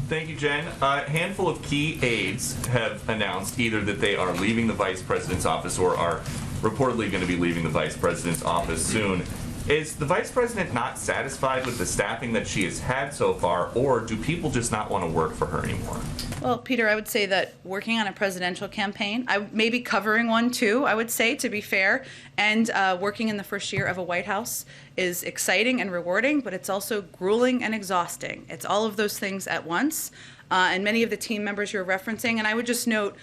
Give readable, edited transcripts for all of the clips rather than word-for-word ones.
Thank you, Jen. A handful of key aides have announced either that they are leaving the vice president's office or are reportedly going to be leaving the vice president's office soon. Is the vice president not satisfied with the staffing that she has had so far, or do people just not want to work for her anymore? Well, Peter, I would say that working on a presidential campaign, I may be covering one too, I would say, to be fair, and working in the first year of a White House is exciting and rewarding, but it's also grueling and exhausting. It's all of those things at once. And many of the team members you're referencing. And I would just note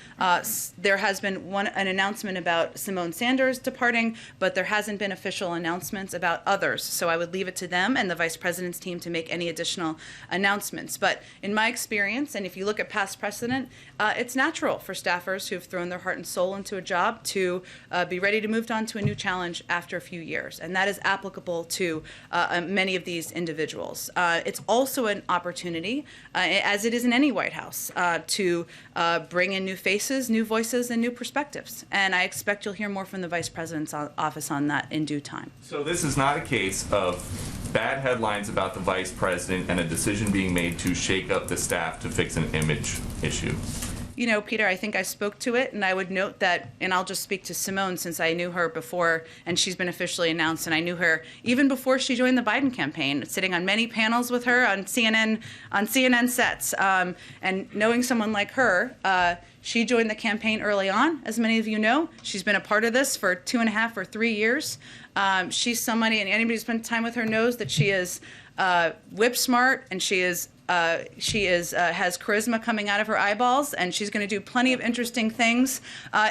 there has been an announcement about Simone Sanders departing, but there hasn't been official announcements about others. So I would leave it to them and the vice president's team to make any additional announcements. But in my experience, and if you look at past precedent, it's natural for staffers who've thrown their heart and soul into a job to be ready to move on to a new challenge after a few years. And that is applicable to many of these individuals. It's also an opportunity, as it is in any White House, to bring in new faces, new voices, and new perspectives. And I expect you'll hear more from the Vice President's office on that in due time. So this is not a case of bad headlines about the Vice President and a decision being made to shake up the staff to fix an image issue. You know, Peter, I think I spoke to it, and I would note that, and I'll just speak to Simone since I knew her before, and she's been officially announced, and I knew her even before she joined the Biden campaign, sitting on many panels with her on CNN sets, and knowing someone like her, she joined the campaign early on, as many of you know. She's been a part of this for 2.5 or 3 years. She's somebody, and anybody who spent time with her knows that she is whip smart, and she has charisma coming out of her eyeballs, and she's going to do plenty of interesting things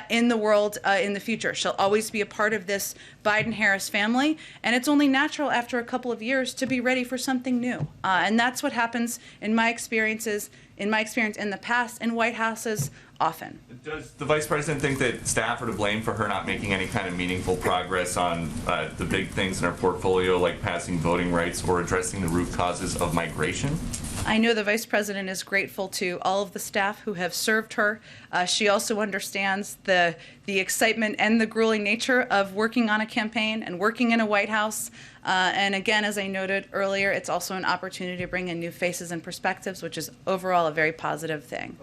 in the world in the future. She'll always be a part of this Biden-Harris family, and it's only natural after a couple of years to be ready for something new. And that's what happens in my experience in the past in White Houses often. Does the Vice President think that staff are to blame for her not making any kind of meaningful progress on the big things in her portfolio, like passing voting rights or addressing the root causes of migration? I know the Vice President is grateful to all of the staff who have served her. She also understands the excitement and the grueling nature of working on a campaign and working in a White House. And again, as I noted earlier, it's also an opportunity to bring in new faces and perspectives, which is overall a very positive thing.